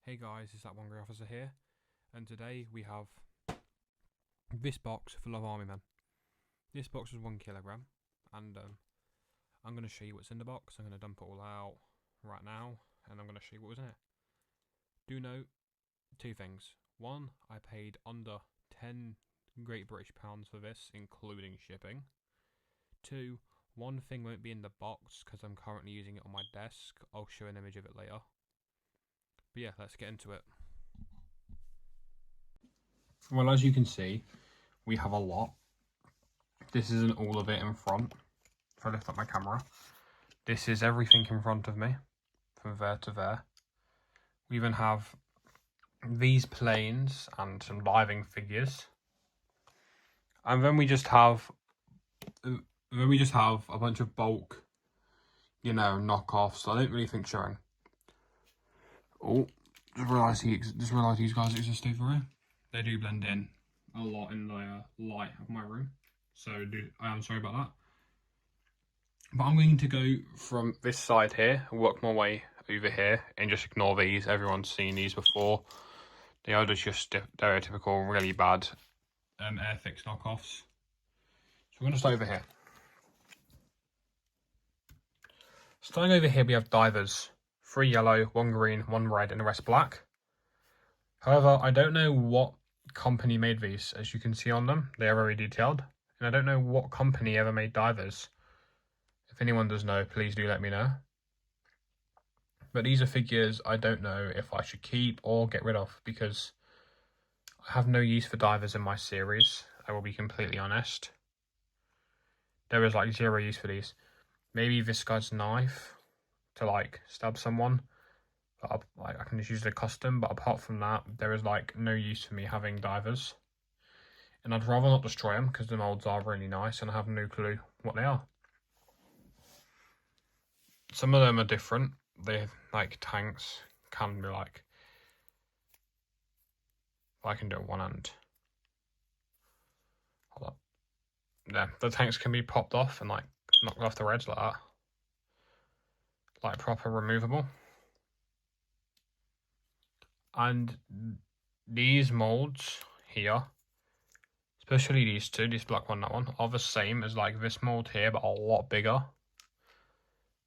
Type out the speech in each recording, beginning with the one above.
Hey guys, it's that one grey officer here, and today we have this box full of army men. This box was 1 kilogram, and I'm going to show you what's in the box. I'm going to dump it all out right now, and I'm going to show you what was in it. Do note 2 things. 1, I paid under 10 Great British pounds for this, including shipping. 2, one thing won't be in the box because I'm currently using it on my desk. I'll show an image of it later. But yeah, let's get into it. Well, as you can see, we have a lot. This isn't all of it in front. If I lift up my camera, this is everything in front of me, from there to there. We even have these planes and some diving figures. And then we just have a bunch of bulk, knockoffs. I don't really think showing. Oh, just realised these guys exist over here. They do blend in a lot in the light of my room, so I am sorry about that. But I'm going to go from this side here, work my way over here, and just ignore these. Everyone's seen these before. They are just stereotypical, really bad Airfix knockoffs. So we're going to start over here. Starting over here, we have divers. 3 yellow, 1 green, 1 red, and the rest black. However, I don't know what company made these. As you can see on them, they are very detailed. And I don't know what company ever made divers. If anyone does know, please do let me know. But these are figures I don't know if I should keep or get rid of, because I have no use for divers in my series. I will be completely honest. There is like 0 use for these. Maybe this guy's knife to like stab someone. But I can just use the custom, but apart from that, there is like no use for me having divers. And I'd rather not destroy them because the molds are really nice and I have no clue what they are. Some of them are different. They like tanks can be like, I can do it one hand. Hold up. Yeah, the tanks can be popped off and like knocked off the reds like that. Like proper removable. And these molds here, especially these two, this black one, that one, are the same as like this mold here, but a lot bigger.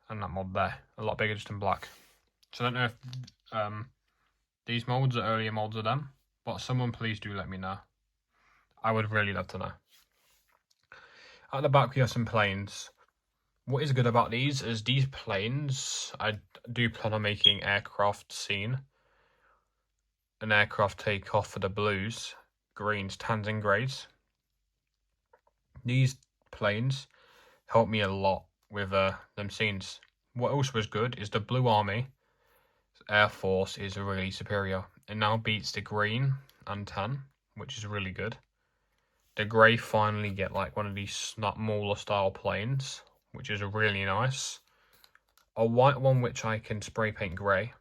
And that mold there, a lot bigger, just in black. So I don't know if these molds are earlier molds of them, but someone please do let me know. I would really love to know. At the back we have some planes. What is good about these is these planes, I do plan on making aircraft scene. An aircraft takeoff for the blues, greens, tans and greys. These planes help me a lot with them scenes. What else was good is the Blue Army Air Force is really superior. It now beats the green and tan, which is really good. The grey finally get like one of these smaller style planes, which is really nice. A white one which I can spray paint grey.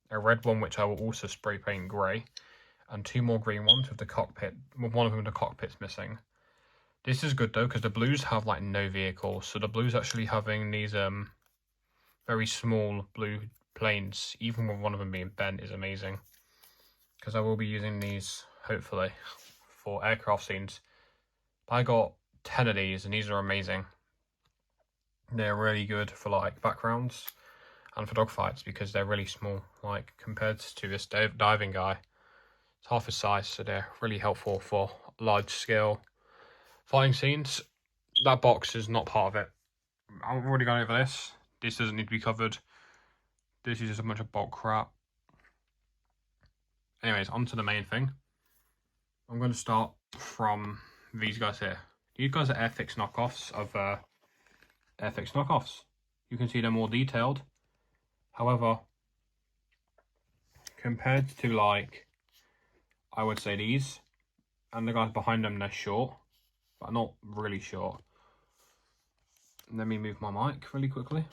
A red one which I will also spray paint grey. And 2 more green ones with the cockpit, with one of them the cockpit's missing. This is good though, because the blues have like no vehicles, so the blues actually having these very small blue planes, even with one of them being bent, is amazing. Because I will be using these, hopefully, for aircraft scenes. I got 10 of these, and these are amazing. They're really good for like backgrounds and for dogfights, because they're really small, like compared to this diving guy. It's half his size, so they're really helpful for large scale fighting scenes. That box is not part of it. I've already gone over this. This doesn't need to be covered. This is just a bunch of bulk crap. Anyways, on to the main thing. I'm going to start from these guys here. These guys are Airfix knockoffs of Airfix knockoffs. You can see they're more detailed. However, compared to like, I would say these, and the guys behind them, they're short, but not really short. Let me move my mic really quickly.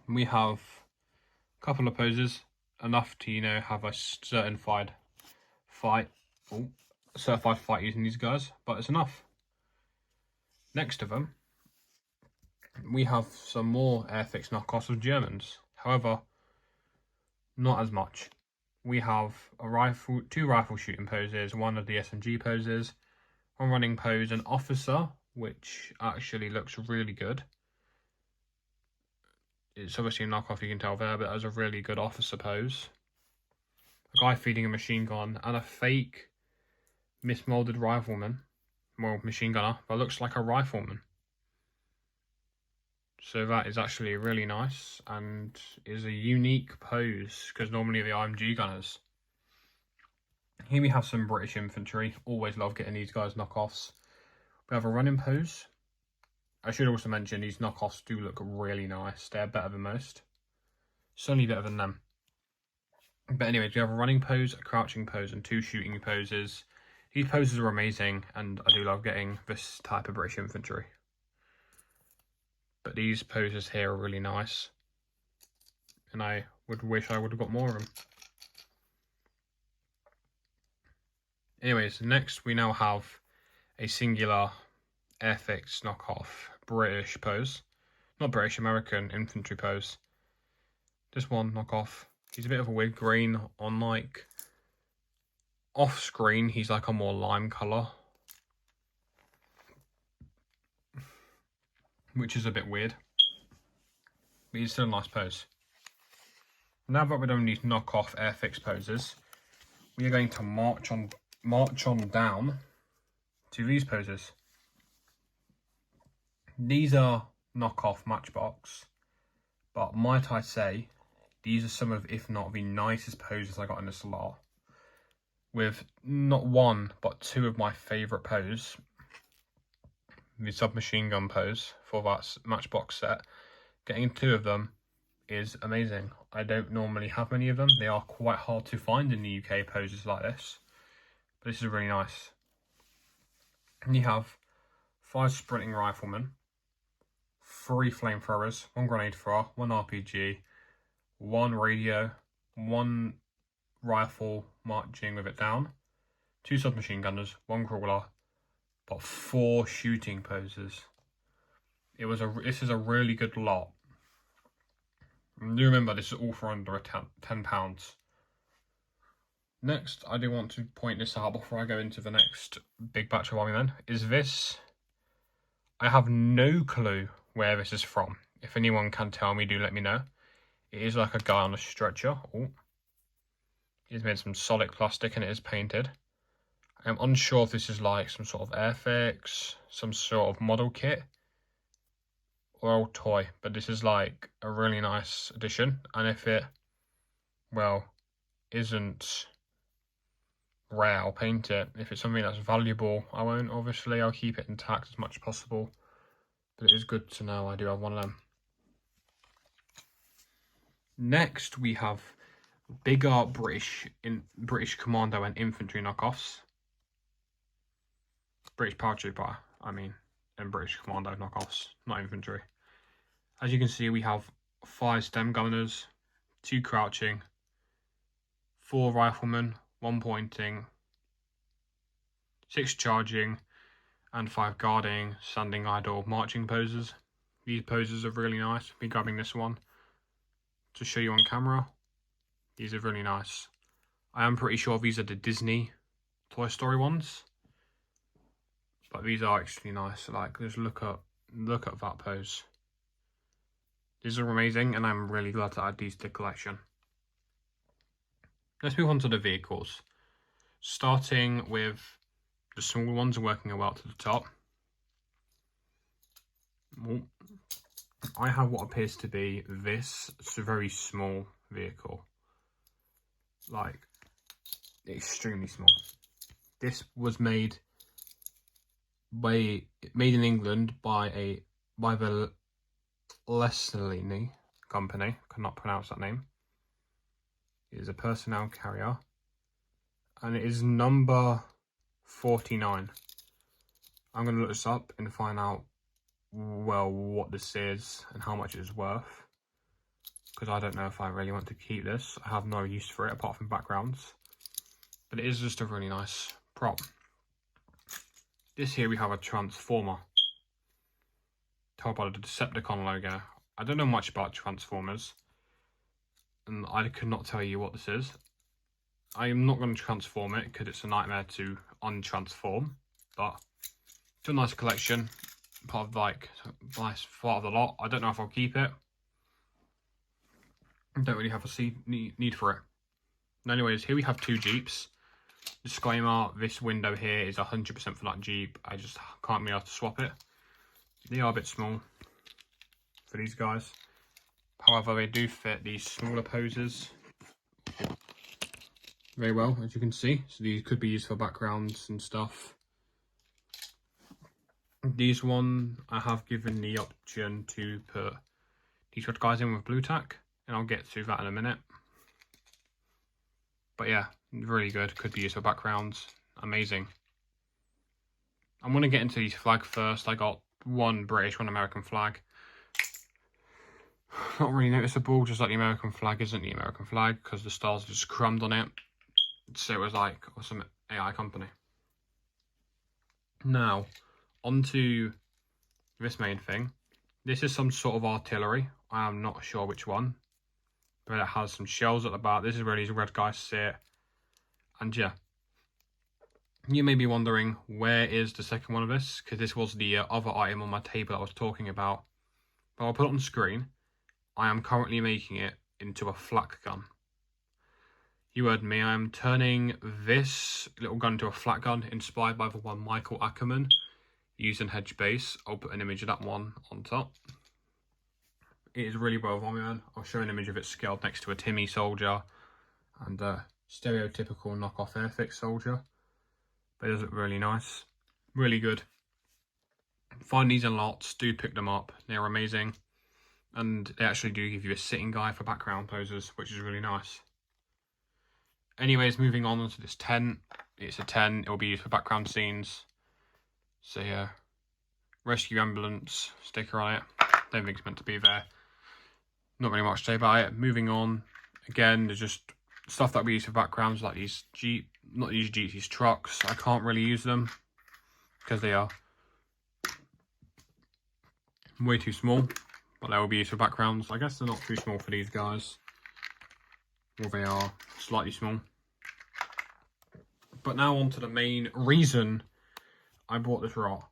We have a couple of poses, enough to, have a certified fight using these guys, but it's enough. Next to them, we have some more Airfix knockoffs of Germans. However, not as much. We have two rifle shooting poses, one of the SMG poses, one running pose, an officer, which actually looks really good. It's obviously a knockoff, you can tell there, but that was a really good officer pose. A guy feeding a machine gun, and a fake mismolded rifleman. Well, machine gunner, but looks like a rifleman. So that is actually really nice, and is a unique pose, because normally the IMG gunners. Here we have some British infantry. Always love getting these guys knockoffs. We have a running pose. I should also mention these knockoffs do look really nice. They're better than most. Certainly better than them. But anyways, we have a running pose, a crouching pose, and two shooting poses. These poses are amazing, and I do love getting this type of British infantry. But these poses here are really nice. And I would wish I would have got more of them. Anyways, next we now have a singular Airfix knockoff British pose. Not British, American infantry pose. This one knockoff. He's a bit of a weird green on like off screen. He's like a more lime colour, which is a bit weird. But he's still a nice pose. Now that we're done these knockoff Airfix poses, we are going to march on down to these poses. These are knockoff Matchbox, but might I say, these are some of, if not the nicest poses I got in this lot. With not one, but two of my favourite poses. The submachine gun pose for that Matchbox set. Getting two of them is amazing. I don't normally have many of them. They are quite hard to find in the UK, poses like this. But this is really nice. And you have 5 sprinting riflemen, 3 flamethrowers, 1 grenade thrower, 1 RPG, 1 radio, 1 rifle marching with it down, 2 submachine gunners, 1 crawler, but 4 shooting poses. This is a really good lot. And do remember, this is all for under £10. Next, I do want to point this out before I go into the next big batch of army men, is this. I have no clue where this is from. If anyone can tell me, do let me know. It is like a guy on a stretcher. Oh, he's made some solid plastic and it is painted. I'm unsure if this is like some sort of Airfix, some sort of model kit, or old toy, but this is like a really nice addition. And if it, well, isn't rare, I'll paint it. If it's something that's valuable, I won't, obviously. I'll keep it intact as much as possible. But it is good to know I do have one of them. Next, we have bigger British Commando and infantry knockoffs. British paratrooper, I mean, and British Commando knockoffs, not infantry. As you can see, we have 5 stem gunners, 2 crouching, 4 riflemen, 1 pointing, 6 charging, and 5 guarding, standing idle, marching poses. These poses are really nice. I'll be grabbing this one to show you on camera. These are really nice. I am pretty sure these are the Disney Toy Story ones, but these are actually nice. Like, just look at that pose. These are amazing, and I'm really glad to add these to the collection. Let's move on to the vehicles, starting with the small ones and working our way up to the top. I have what appears to be this. It's a very small vehicle, like extremely small. This was made in England by the Leslie company. Cannot pronounce that name. It is a personnel carrier, and it is number 49. I'm going to look this up and find out, well, what this is and how much it is worth, because I don't know if I really want to keep this. I have no use for it apart from backgrounds, but it is just a really nice prop. This here we have a transformer, told by the Decepticon logo. I don't know much about Transformers, and I could not tell you what this is. I am not going to transform it because it's a nightmare to untransform, but it's a nice collection, part of like nice part of the lot. I don't know if I'll keep it. I don't really have a need for it. Anyways, here we have 2 Jeeps. Disclaimer, this window here is 100% for that Jeep. I just can't be able to swap it. They are a bit small for these guys. However, they do fit these smaller poses very well, as you can see. So these could be used for backgrounds and stuff. These one, I have given the option to put these red guys in with blue tack, and I'll get to that in a minute. But yeah, really good. Could be used for backgrounds. Amazing. I'm going to get into these flags first. I got 1 British, 1 American flag. Not really noticeable, just like the American flag isn't the American flag because the stars are just crumbed on it. So it was like some AI company. Now, onto this main thing. This is some sort of artillery. I am not sure which one. But it has some shells at the back. This is where these red guys sit. And yeah. You may be wondering, where is the second one of this? Because this was the other item on my table I was talking about. But I'll put it on screen. I am currently making it into a flak gun. You heard me, I am turning this little gun into a flak gun, inspired by the one Michael Ackerman used in Hedge Base. I'll put an image of that one on top. It is really well done. I'll show an image of it scaled next to a Timmy soldier and a stereotypical knockoff Airfix soldier. But it does look really nice. Really good. Find these in lots, do pick them up. They're amazing. And they actually do give you a sitting guy for background poses, which is really nice. Anyways, moving on to this tent. It's a tent, it'll be used for background scenes. So yeah, rescue ambulance sticker on it. Don't think it's meant to be there. Not really much to say about it. Moving on, again, there's just stuff that we use for backgrounds, like these these trucks. I can't really use them because they are way too small, but they will be used for backgrounds. I guess they're not too small for these guys. Well, they are slightly small. But now on to the main reason I bought this lot,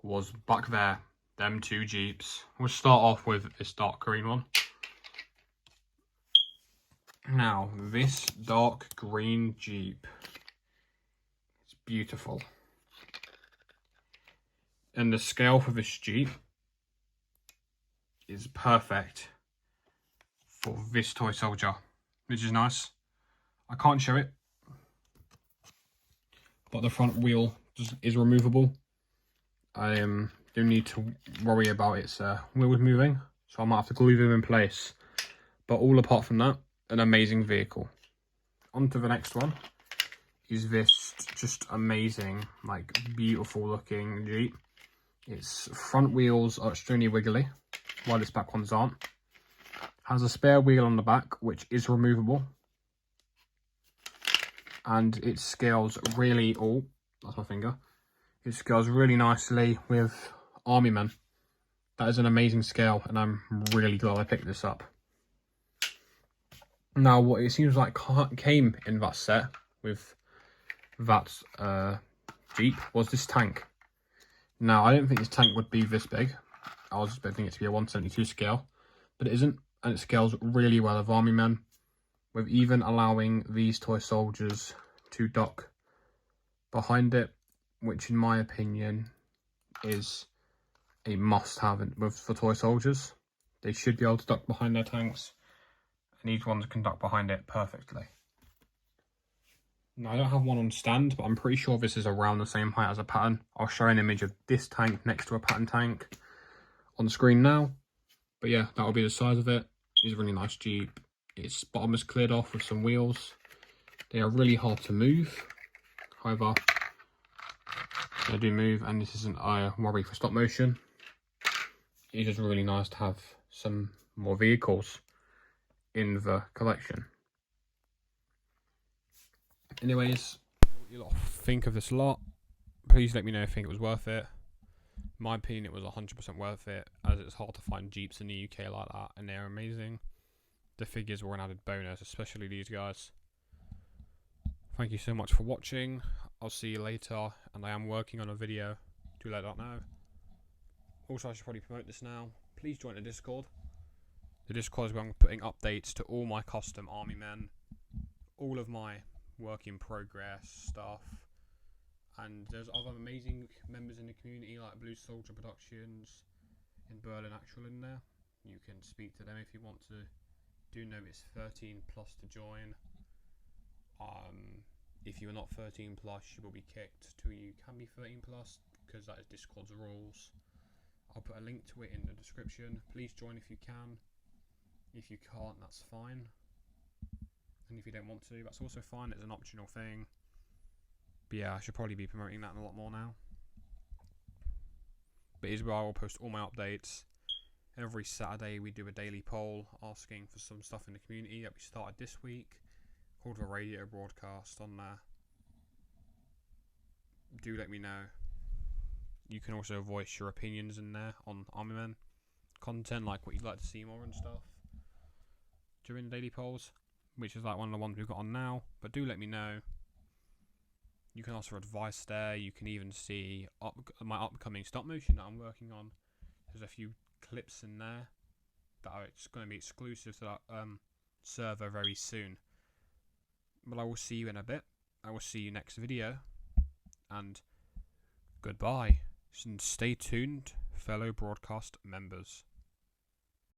was back there, them 2 Jeeps. We'll start off with this dark green one. Now, this dark green Jeep, it's beautiful. And the scale for this Jeep is perfect for this toy soldier, which is nice. I can't show it, but the front wheel is removable. I don't need to worry about its wheels moving, so I might have to glue them in place. But all apart from that, an amazing vehicle. On to the next one is this just amazing, like beautiful looking Jeep. Its front wheels are extremely wiggly, while its back ones aren't. Has a spare wheel on the back, which is removable. And it scales really, oh, that's my finger. It scales really nicely with army men. That is an amazing scale, and I'm really glad I picked this up. Now, what it seems like came in that set with that Jeep was this tank. Now, I didn't think this tank would be this big. I was expecting it to be a 172 scale, but it isn't, and it scales really well with army men, with even allowing these toy soldiers to duck behind it, which in my opinion is a must-have for toy soldiers. They should be able to duck behind their tanks, and each one can duck behind it perfectly. Now, I don't have one on stand, but I'm pretty sure this is around the same height as a pattern. I'll show an image of this tank next to a pattern tank on the screen now. But yeah, that will be the size of it. It's a really nice Jeep. Its bottom is cleared off with some wheels. They are really hard to move. However, they do move, and this isn't a worry for stop motion. It's just really nice to have some more vehicles in the collection. Anyways, what you lot think of this lot? Please let me know if you think it was worth it. In my opinion, it was 100% worth it, as it's hard to find Jeeps in the UK like that, and they're amazing. The figures were an added bonus, especially these guys. Thank you so much for watching. I'll see you later, and I am working on a video. Do let that know. Also, I should probably promote this now. Please join the Discord. The Discord is where I'm putting updates to all my custom army men, all of my work in progress stuff, and there's other amazing members in the community like Blue Soldier Productions in Berlin Actual in there. You can speak to them if you want to. Do know it's 13 plus to join. If you're not 13 plus, you will be kicked till you can be 13 plus, because that is Discord's rules. I'll put a link to it in the description. Please join if you can. If you can't, that's fine. And if you don't want to, that's also fine. It's an optional thing. But yeah, I should probably be promoting that a lot more now. But here's where I will post all my updates. Every Saturday we do a daily poll asking for some stuff in the community that we started this week, called a radio broadcast on there. Do let me know. You can also voice your opinions in there on Army Men content, like what you'd like to see more and stuff during the daily polls, which is like one of the ones we've got on now. But do let me know. You can ask for advice there. You can even see my upcoming stop motion that I'm working on. There's a few clips in there that are going to be exclusive to that server very soon. But I will see you in a bit. I will see you next video, and goodbye. And stay tuned, fellow broadcast members.